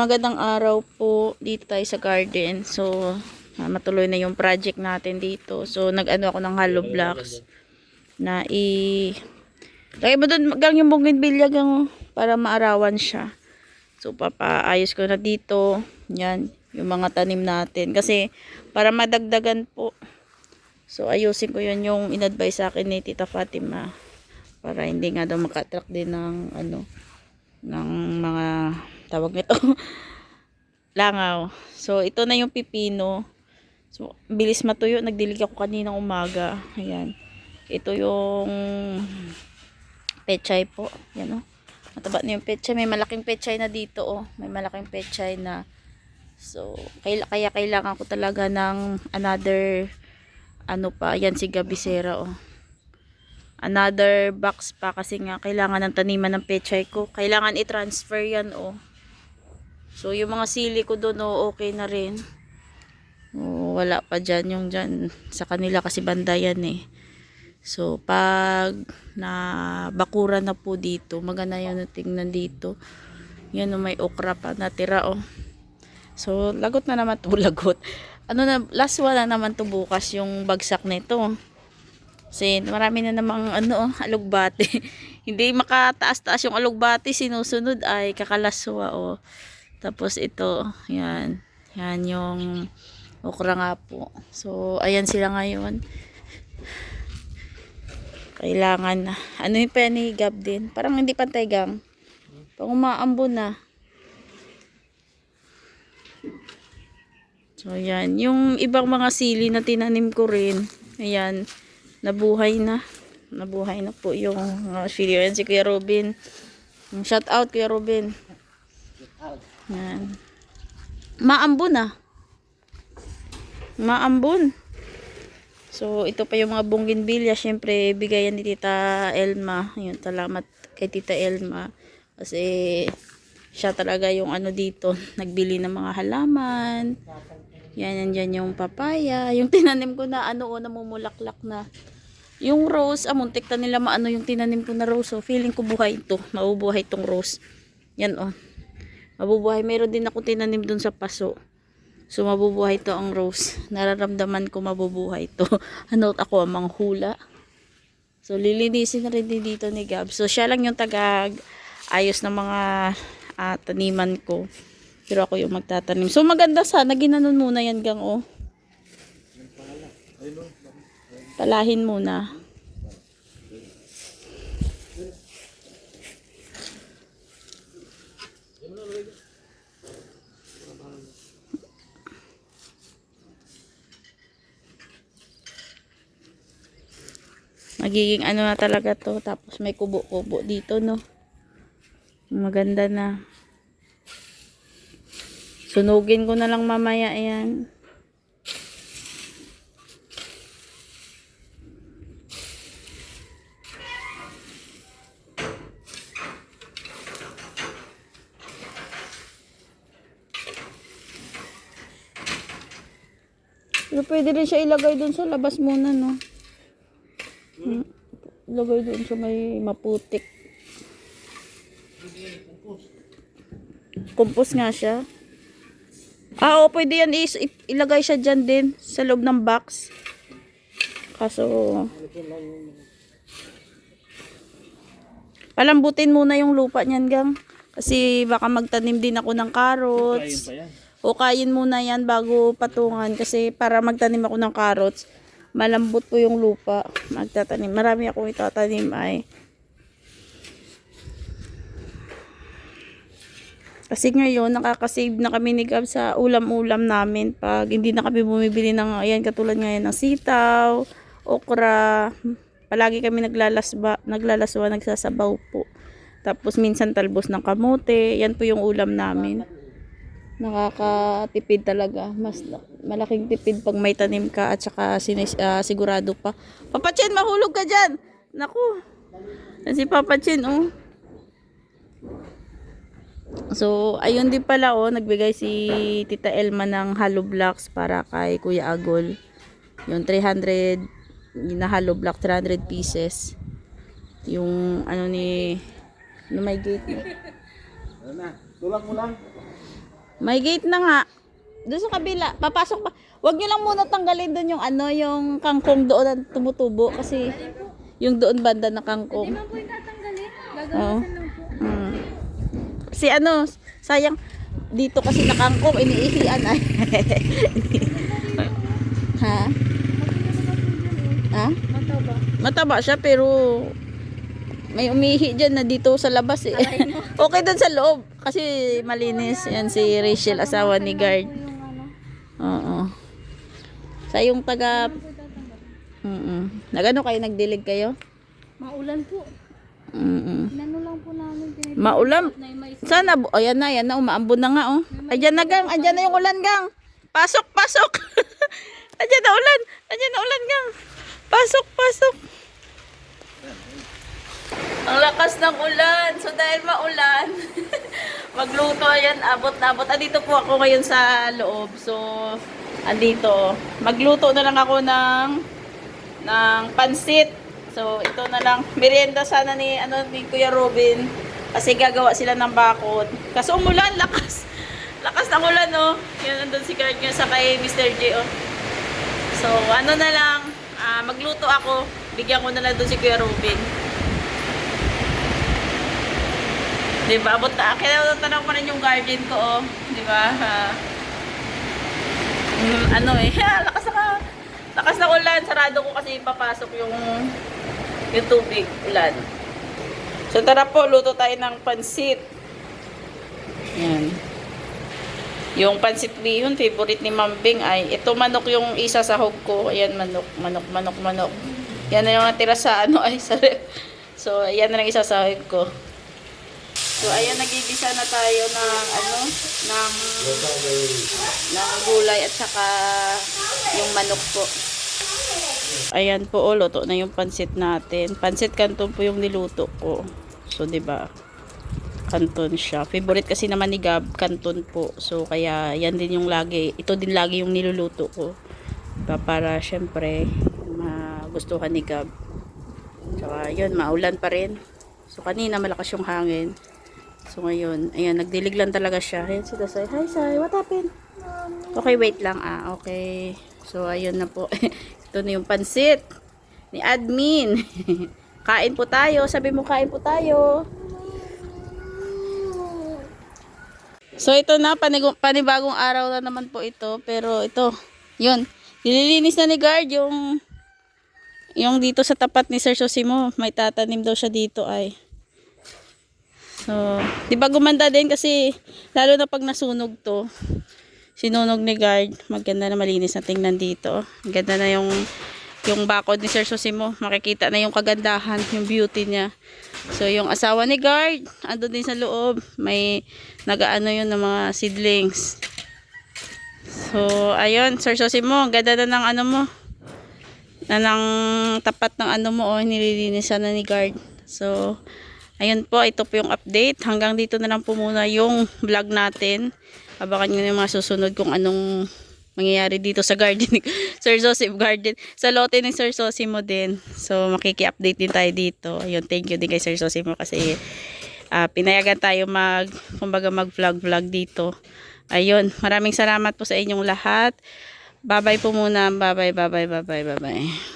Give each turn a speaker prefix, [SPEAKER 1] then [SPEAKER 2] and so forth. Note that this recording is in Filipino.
[SPEAKER 1] Magandang araw po dito tayo sa garden. So, matuloy na yung project natin dito. So, nag-ano ako ng hollow blocks na lagay mo doon gang yung bougainvillea gang para maarawan siya. So, papaayos ko na dito. Yan, yung mga tanim natin. Kasi, para madagdagan po. So, ayusin ko yun yung in-advise sa akin ni Tita Fatima. Para hindi nga daw maka-attract din ng ng mga tawag nito langaw. So ito na yung pipino. So bilis matuyo, nagdilig ako kaninang umaga. Ayan. Ito yung pechay po. Yan oh. Mataba na yung pechay, may malaking pechay na dito oh. May malaking pechay na. So kaya kailangan ko talaga ng another pa, yan si Gabisera oh. Another box pa kasi nga kailangan ng taniman ng pechay ko. Kailangan i-transfer yan oh. So yung mga sili ko doon oh, okay na rin. Oh, wala pa dyan yung dyan sa kanila kasi banda yan eh. So pag nabakuran na po dito, maganda yun tingnan dito. Yan oh, may okra pa natira oh. So lagot na naman to, lagot. Ano na, last one na naman to bukas yung bagsak nito. Kasi marami na namang alugbati. Hindi makataas-taas yung alugbati, sinusunod ay kakalaswa oh. Tapos ito, yan. Yan yung okra nga po. So ayan sila ngayon. Kailangan na. Ano yung penny gab din? Parang hindi pantay gang. Pang umaambon na. So yan, yung ibang mga sili na tinanim ko rin. Ayan. Nabuhay na po yung video. Yan si Kuya Robin. Shout out Kuya Robin. Yan. Maambon na. Maambon. So ito pa yung mga bougainvillea. Syempre bigayan ni Tita Elma. Ayun, salamat kay Tita Elma. Kasi siya talaga yung dito. Nagbili ng mga halaman. Yan, nandyan yung papaya. Yung tinanim ko na namumulaklak na. Yung rose, muntik na nila maano yung tinanim ko na rose. So, feeling ko buhay ito. Mabubuhay itong rose. Yan oh. Mabubuhay. Meron din ako tinanim dun sa paso. So, mabubuhay ito ang rose. Nararamdaman ko mabubuhay ito. Ako ang manghula. So, lilinisin na rin din dito ni Gab. So, siya lang yung ayos ng mga taniman ko. Pero ako yung magtatanim. So, maganda sana. Ginanon muna yan gang oh. Palahin muna. Magiging na talaga to. Tapos may kubo-kubo dito no. Maganda na. Sunugin ko na lang mamaya yan. Pero pwede rin siya ilagay dun sa labas muna, no? Ilagay dun sa may maputik. Compost nga siya. Oo, pwede yan ilagay siya dyan din sa loob ng box. Kaso, palambutin muna yung lupa niyan, gang. Kasi baka magtanim din ako ng carrots. Hukayin muna yan bago patungan kasi para magtanim ako ng carrots malambot po yung lupa. Magtatanim, marami akong itatanim ay kasi ngayon nakakasave na kami ni Gab sa ulam-ulam namin pag hindi na kami bumibili ng ayan katulad ngayon ng sitaw, okra. Palagi kami naglalaswa, nagsasabaw po. Tapos minsan talbos ng kamote, yan po yung ulam namin. Nakakatipid talaga. Mas malaking tipid pag may tanim ka at saka sigurado pa. Papa Chen, mahulog ka dyan. Naku. Si Papa Chen, oh. So, ayun din pala, oh. Nagbigay si Tita Elma ng hollow blocks para kay Kuya Agol. Yung 300 na hollow block, 300 pieces. Yung may gate.
[SPEAKER 2] Ano na? Tulak mo lang.
[SPEAKER 1] May gate na nga. Doon sa kabila. Papasok pa. Huwag nyo lang muna tanggalin doon yung ano, yung kangkong doon na tumutubo. Kasi yung doon banda na kangkong.
[SPEAKER 2] Hindi man po yung tatanggalin.
[SPEAKER 1] Oo.
[SPEAKER 2] Gagawin lang po.
[SPEAKER 1] Si ano, sayang. Dito kasi na kangkong, iniihian ay. Ha? Ha?
[SPEAKER 2] Mataba.
[SPEAKER 1] Mataba siya pero may umihi dyan na dito sa labas eh. Okay doon sa loob. Kasi malinis. Yan si Rachel, asawa ni Guard.
[SPEAKER 2] Po yung ano.
[SPEAKER 1] Oo. Sa yung taga...
[SPEAKER 2] Po tatanggalin.
[SPEAKER 1] Nagano kayo? Nagdilig kayo?
[SPEAKER 2] Maulan po. Inano lang po namin.
[SPEAKER 1] Maulam.
[SPEAKER 2] Na yung mais.
[SPEAKER 1] Sana, ayan na, umaambon na nga oh. Ayan na gang, ayan na yung ulan gang. Pasok, pasok. Ayan na ulan gang. Pasok, pasok. Ang lakas ng ulan. So dahil maulan, magluto ayan, abot na abot. Andito po ako ngayon sa loob. So, andito. Magluto na lang ako ng pansit. So, ito na lang. Merienda sana ni Kuya Robin. Kasi gagawa sila ng bakod. Kaso umulan, lakas. Lakas ng ulan, oh. Yan, nandun si Guard nga sa kay Mr. J, oh. So, ano na lang. Magluto ako. Bigyan ko na lang doon si Kuya Robin. Diba? Abot na. Kaya tanong pa rin yung garden ko, oh. Diba? Lakas ng ulan. Sarado ko kasi papasok yung tubig, ulan. So tara po, luto tayo ng pansit. Yan. Yung pansit bihon, favorite ni Mambing ay, ito manok yung isa sa hog ko. Ayan, manok. Yan na yung natira sa ay sa ref. So, ayan na lang isa sa hog ko. So, ayan, nagigisa na tayo ng gulay at saka yung manok po. Ayan po, oh, luto na yung pansit natin. Pansit canton po yung niluto ko. So, 'di ba? Canton siya. Favorite kasi naman ni Gab, canton po. So, kaya yan din yung lagi. Ito din lagi yung niluluto ko. Diba? Para syempre magustuhan ni Gab. Saka yun, maulan pa rin. So, kanina malakas yung hangin. So, ngayon, ayan, nagdilig lang talaga siya. Ayan, sila say, hi, Sai, what happened? Okay, wait lang. Okay. So, ayun na po. Ito na yung pansit ni admin. Kain po tayo. Sabi mo, kain po tayo. So, ito na. Panibagong araw na naman po ito. Pero ito, yun. Nililinis na ni Guard yung dito sa tapat ni Sir Sosimo. May tatanim daw siya dito ay. So, di ba gumanda din kasi lalo na pag nasunog to. Sinunog ni Guard. Maganda na, malinis na tingnan dito. Ganda na yung bakod ni Sir Sosimo. Makikita na yung kagandahan, yung beauty niya. So, yung asawa ni Guard, ando din sa loob. May nagaano yun ng mga seedlings. So, ayun, Sir Sosimo, ganda na ng ano mo. Na ng tapat ng ano mo, oh, nililinisan na ni Guard. So, ayun po, ito po yung update. Hanggang dito na lang po muna yung vlog natin. Abangan nyo yung mga susunod kung anong mangyayari dito sa garden Sir Sosimo garden. Sa lote ng Sir Sosimo din. So, makiki-update din tayo dito. Ayun, thank you din kay Sir Sosimo kasi pinayagan tayo kumbaga mag-vlog dito. Ayun, maraming salamat po sa inyong lahat. Bye-bye po muna. Bye-bye.